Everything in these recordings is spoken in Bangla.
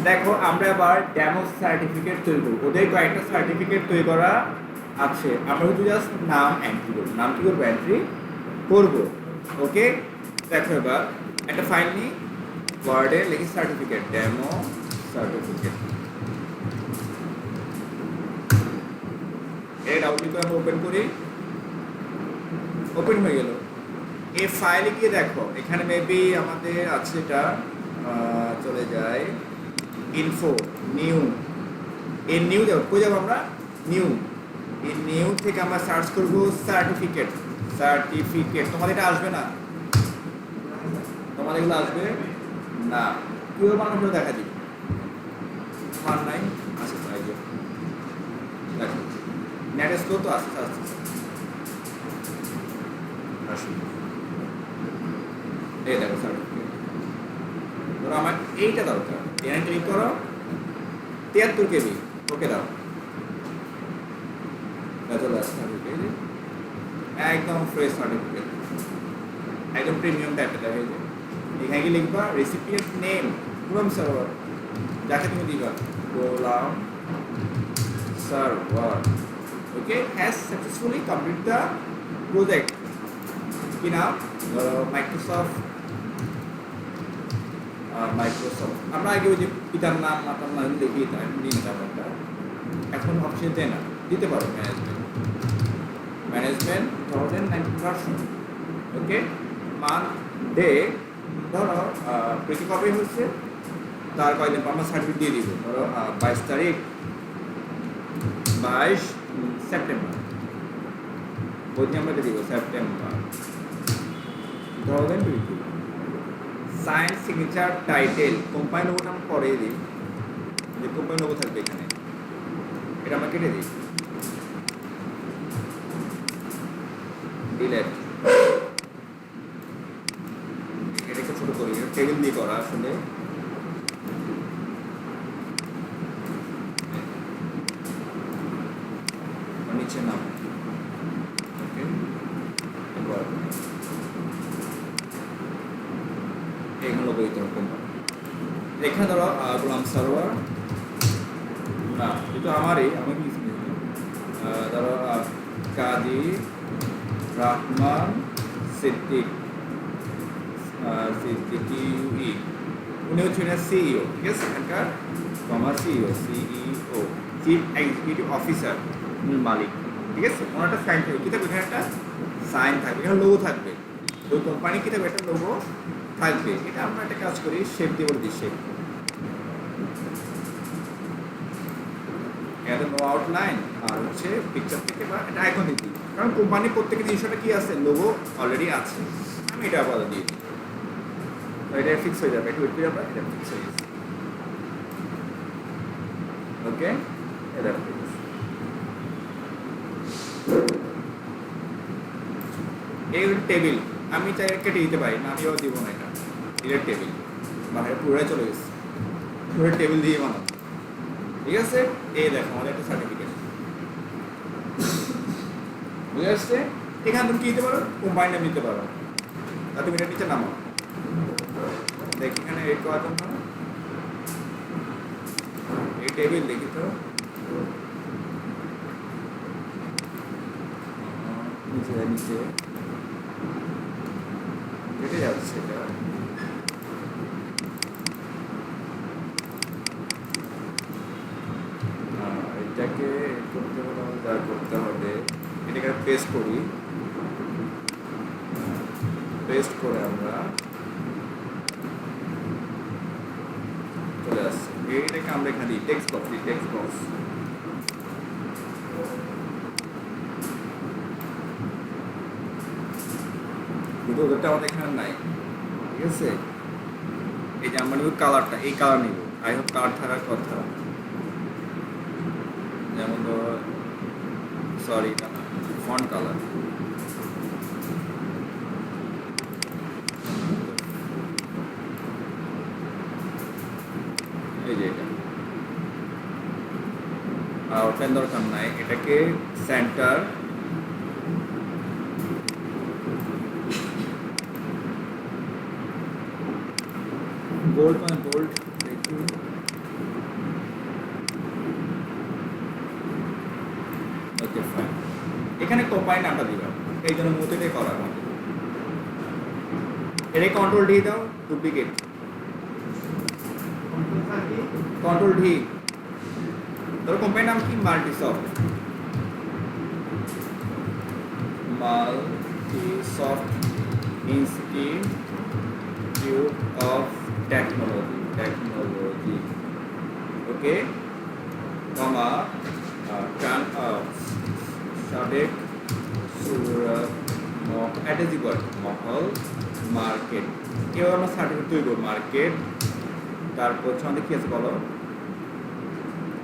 দেখো আমরা আবার ডেমো সার্টিফিকেট তৈরি করবো, ওদের কয়েকটা সার্টিফিকেট তৈরি করা আছে, আমরা শুধু জাস্ট নাম এন্ট্রি করবো, নাম কি করবো এন্ট্রি করবো। ওকে, দেখো এবার একটা ফাইল নিই, ওয়ার্ডে লিখি সার্টিফিকেট, ডেমো সার্টিফিকেট, এই ডাউনলোড করে আমরা ওপেন করি, ওপেন হয়ে গেল। এই ফাইলে গিয়ে দেখো এখানে মেবি আমাদের আছে, এটা চলে যায় ইনফো নিউ, এই নিউ যাবো, কই যাবো আমরা, নিউ, এই নিউ থেকে আমরা সার্চ করবো সার্টিফিকেট, সার্টিফিকেট, তোমাদের এটা আসবে না, তোমাদের এগুলো আসবে না, কীভাবে বানাবো দেখা দিই, মান নাই আচ্ছা তাই দেখো নেট স্লো তো আসতে আসতে আসুন, এই দেখো সার্টিফিকেট, ধরো আমার এইটা দরকার, এখানে ক্লিক করো, 73 কেবি, ওকে দাও, চলে আসছে সার্টিফিকেট, একদম ফ্রেশ সার্টিফিকেট, একদম প্রিমিয়াম টাইপের দেখা যায়। এখানে কি লিখবা রেসিপিয়েন্ট নেম, গোলাম সার্ভার, যাকে তুমি দিবা গোলাম server, okay, has successfully complete the project, কি নাম, মাইক্রোসফট, মাইক্রোসফট, আমরা আগে ওই যে পিতার নাম মাতার নাম লিখি তাই দিন ব্যাপারটা, এখন অপশন দেয় না, দিতে পারো ম্যানেজমেন্ট, ম্যানেজমেন্ট 2019 ভার্সন, ওকে, মান ডে ধরো প্রতি কবে হচ্ছে তার কয়দিন পর আমরা সার্টিফিকেট দিয়ে দিব, ধরো 22 তারিখ, 22 সেপ্টেম্বর, ওই দিন আমরা দিব September 2022, sign signature title, company লোগোটা আমরা পরে দিই, যে কোম্পানি লোগো থাকবে এখানে, এটা আমরা কেটে দিই, ডিলেট, এটাকে ছোট করি, টেবিল দিয়ে করা আসলে, নিচে নাম, ওকে, এবার এগুলো বইতে হবে কোম্পানি, এখানে ধরো গোলাম সার্ভার, না এটা আমারই, আমি কি ধরো কাজী রহমান সিদ্দিক, সিদ্দিকি, উনি হচ্ছেন সিইও, ঠিক আছে, এখানকার কমার CEO, CEO chief executive officer, মালিক, ঠিক আছে, ওনার একটা সাইন থাকবে, কী থাকবে এখানে একটা সাইন থাকবে, এখানে লোগো থাকবে, ওই কোম্পানি কী থাকবে একটা লোগো থাকবে, এটা আমরা একটা কাজ করি শেপ দিয়ে বলে দিই, শেপ, এটা নো আউটলাইন, আর হচ্ছে পিকচার থেকে বা এটা আইকন দিয়ে দিই, কারণ কোম্পানির প্রত্যেকের জিনিসটা কি আছে, লোগো অলরেডি আছে, আমি এটা আবার দিয়ে দিই, তো এটা ফিক্স হয়ে যাবে, একটু ওয়েট করে আমরা, এটা ফিক্স হয়ে গেছে, ওকে, এটা ফিক্স, এই টেবিল আমি চাই কেটে দিতে পারি না, আমিও দিব না, এটা ডিলেট টেবিল, বাইরে পুরোটাই চলে গেছে, পুরো টেবিল দিয়ে বানাবো, ঠিক আছে, এই দেখো আমাদের একটা সার্টিফিকেট বুঝে আসছে, এখানে তুমি কি দিতে পারো, কোম্পানি নাম দিতে পারো, তা তুমি এটা নিচে নামাও, দেখ এখানে এড করার জন্য এই টেবিল দেখি তো, নিচে নিচে কেটে যাচ্ছে, এটা এটাকে করতে হলে যা করতে হবে, এটাকে পেস্ট করি, পেস্ট করে আমরা চলে আসছে, এইটাকে আমরা এখানে দিই টেক্সট বক্স, টেক্সট বক্স, কিন্তু ওদেরটা আমাদের এখানে নাই, ঠিক আছে, এই যে আমরা নিব কালারটা, এই কালার নিব, আই হোপ কালার থাকার কথা, যেমন ধরো সরি এটা না, ফন্ট কালার, এই যে এটা আউটলাইন দরকার নাই, এটাকে সেন্টার, বোল্ড মানে বোল্ড, দেখি এখানে কোম্পানি নামটা দিবা, এই জন্য মূলত এটাই করা আমাদের। এটাই কন্ট্রোল ডি দাও, ডুপ্লিকেট, কন্ট্রোল ডি। ধরো কোম্পানির নাম কি, মাল্টিসফট, মাল্টিসফট ইনস্টিটিউট অফ টেকনোলজি, ওকে, কমা সাবেক সুরাত অ্যাটাজি ওয়ার্ড মহল মার্কেট, কেউ আমরা সার্টিফিকেট তৈরি করবো মার্কেট। তারপর আমাদের কি আছে বলো,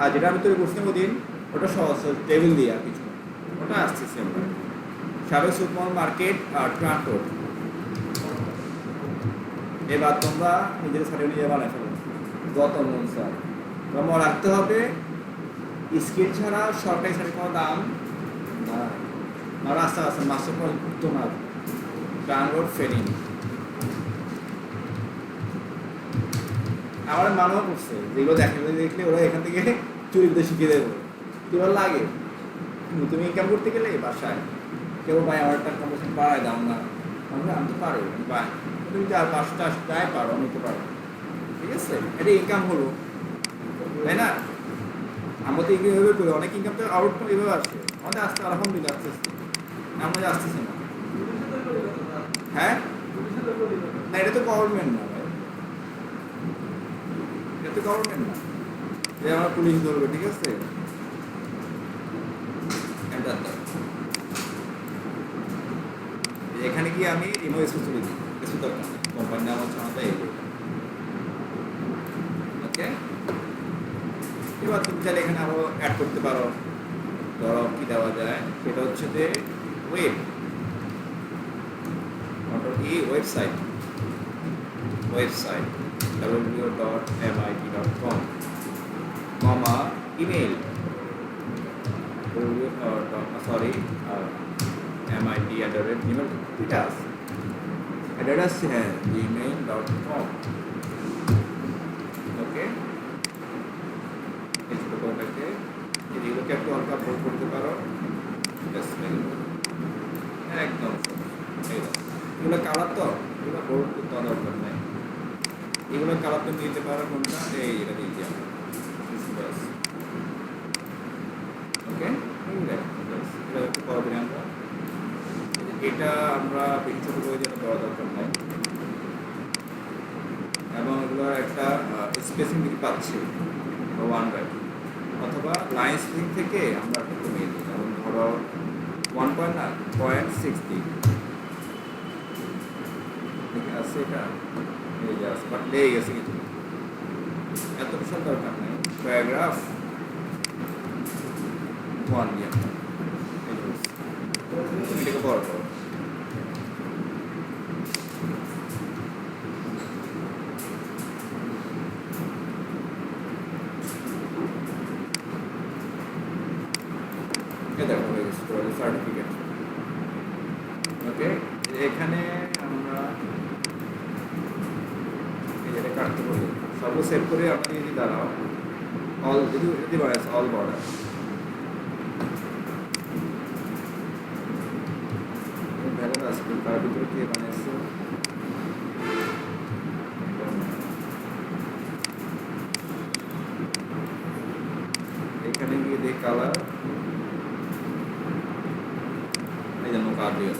আর যেটা আমি তৈরি করছিলাম ওদিন, ওটা সহজ টেবিল দিয়ে আর কিছু, ওটা আসতেছে আমরা সাবেক সুপার মার্কেট আর ট্রান্সপোর্ট। এবার তোমরা নিজের সার্টিফিকেট নিজে বানাই ফেলো, যত মন স্যার। তোমার রাখতে হবে স্কিল ছাড়া সরকারি সার্টিফিকেট কোনো দাম না। আর আস্তে আস্তে মাস্টার পর তোমার ট্রান্সপোর্ট ফেরিং আমার মানও করছে, যেগুলো দেখলে ওরা এখান থেকে চুরি করতে শিখিয়ে দেবো। তোমার লাগে তুমি ইনকাম করতে গেলে বাসায় কেউ ভাই আমার একটা কম্পিটিশন বাড়ায় দাও না, আমি তো পারো ভাই, তুমি 4-5টা যাই পারো নিতে পারো, ঠিক আছে, এটা ইনকাম হলো, তাই না? আমাদের এইভাবে করি, অনেক ইনকাম তো আউট এইভাবে আসে আমাদের, আসতে আলহামদুলিল্লাহ আসতেছে, আমাদের আসতেছে না। হ্যাঁ না, এটা তো গভর্নমেন্ট না ভাই, এটা তো গভর্নমেন্ট না যে আমার পুলিশ ধরবে, ঠিক আছে। এখানে কি আমি রিমো স্পেস তুলে দিই, কিছু দরকার নেই, কোম্পানির নাম হচ্ছে আমাদের এই, ওকে। এবার তুমি চাইলে এখানে আরো অ্যাড করতে পারো, ধরো কি দেওয়া যায়, সেটা হচ্ছে যে ওয়েব ওয়েবসাইট www.mit.com, কমা ইমেল MIT@gmail, এটা আছে অ্যাড্রেস, হ্যাঁ gmail.com, ওকে। এই ছোটো কথাকে এগুলোকে একটু হালকা বোল্ড করতে পারো, একদম এগুলো কালার তো, এগুলো বোল্ড করতে দরকার নেই, এগুলো কালার তো নিতে পারো কোনটা, এই এটা দিয়েছি আমরা, ওকে। এটা একটু পরে আমরা এটা আমরা বেশি ছোটো করে যেটা দেওয়া দরকার নাই, এবং এগুলোর একটা স্পেসিং দিকে পাচ্ছি 1 রাখি, অথবা লাইন স্পেসিং থেকে আমরা একটু কমিয়ে দিই, যেমন ধরো 1.60 ঠিক আছে, এটা এই যে আছে, বাট লেগে গেছে কিছু, এত বিশাল দরকার নেই। প্যারাগ্রাফ 1 দিয়ে এটাকে বড় করো, দেখো সার্টিফিকেট, ওকে। এখানে আমরা এটা কাটতে পারি, সব সেভ করে আমরা যদি দাঁড়াও অল, যদি বানাইছে অল বর্ডার, ভ্যালু আসবে তার ভিতরে কে বানিয়েছে, এখানে গিয়ে দেখ কালার, এই জন্য কার দিয়ে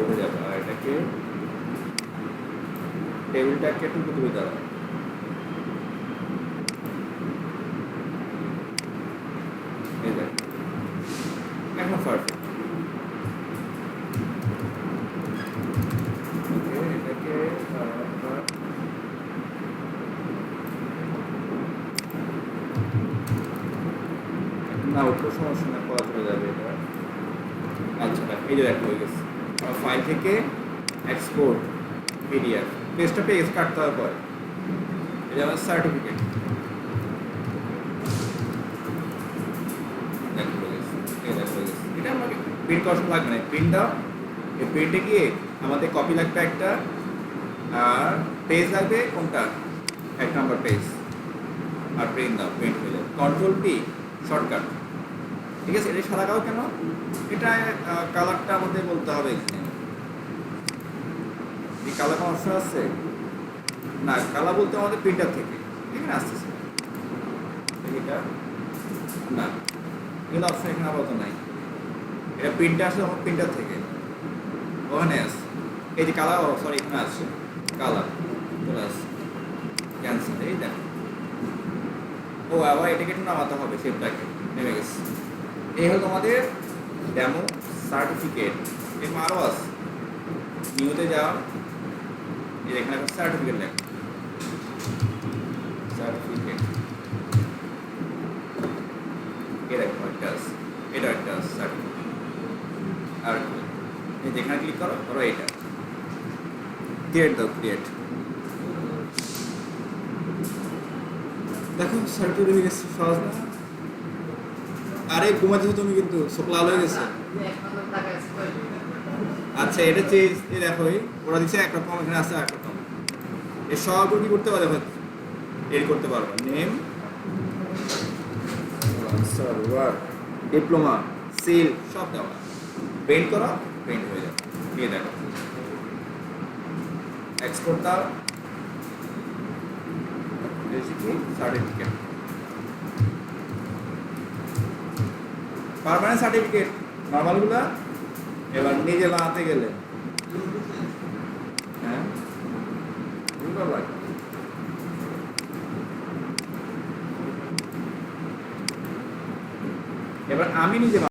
উঠে যাবে, আর এটাকে টেবিলটাকে একটু তুলে দাঁড়াও, এই দেখ এখন পারফেক্ট, ওকে। এটাকে না উঠলে সমস্যা না, করা চলে যাবে এটা। আচ্ছা এই যে দেখা হয়ে গেছে, ফাইল থেকে এক্সপোর্ট পিডিএফ, পেজটা পেজ কাটতে হবে পরে, এটা আমার সার্টিফিকেট, দেখা হয়ে গেছে, এই দেখা হয়ে গেছে। এটা আমাকে প্রিন্ট করা লাগবে না, প্রিন্ট দাও, এই প্রিন্টে গিয়ে আমাদের কপি লাগবে একটা, আর পেজ লাগবে কোনটা, 1 নম্বর পেজ, আর প্রিন্ট দাও, প্রিন্ট হয়ে যাবে। কন্ট্রোল পি শর্টকাট, ঠিক আছে, এটা সাদা কালো কেন? এটা কালারটা আমাদের বলতে হবে এখানে। এই কালার কোনো অপশন আছে? না, কালার বলতে আমাদের প্রিন্টার থেকে এখানে আসতেছে। এটা না, এগুলো অপশন এখানে আপাতত নাই। এটা প্রিন্টার আসলে আমার প্রিন্টার থেকে ওখানে আসছে। এই যে কালার, সরি এখানে আসছে কালার চলে আসছে, ক্যান্সেল। এই দেখো, ও আবার এটাকে একটু নামাতে হবে, শেপটাকে নেমে গেছে। এই হলো তোমাদের ডেমো সার্টিফিকেট। এর আরও আছে, নিউতে যাও, এই এখানে একটা সার্টিফিকেট লেখা, সার্টিফিকেট এরকম একটা আছে, এটা একটা আছে সার্টিফিকেট। আর এই যেখানে ক্লিক করো ধরো এটা ক্রিয়েট দাও, ক্রিয়েট। দেখো সার্টিফিকেট হয়ে গেছে, সহজ না? আরে ঘুমাচ্ছ তুমি কিন্তু, চোখ লাল হয়ে গেছে। আচ্ছা এটা চেঞ্জ, এই দেখো ওরা দিচ্ছে একরকম, এখানে আছে একরকম। এর সব কি করতে পারবে? দেখো এড করতে পারবে, নেম, সার্ভার, ডিপ্লোমা, সিল সব দেওয়া। প্রিন্ট করো, প্রিন্ট হয়ে যাবে। নিয়ে দেখো, এক্সপোর্ট দাও, সার্টিফিকেট, পার্মানেন্ট সার্টিফিকেট। নর্মালগুলা এবার নিজে বানাতে গেলে হ্যাঁ লাগে। এবার আমি নিজে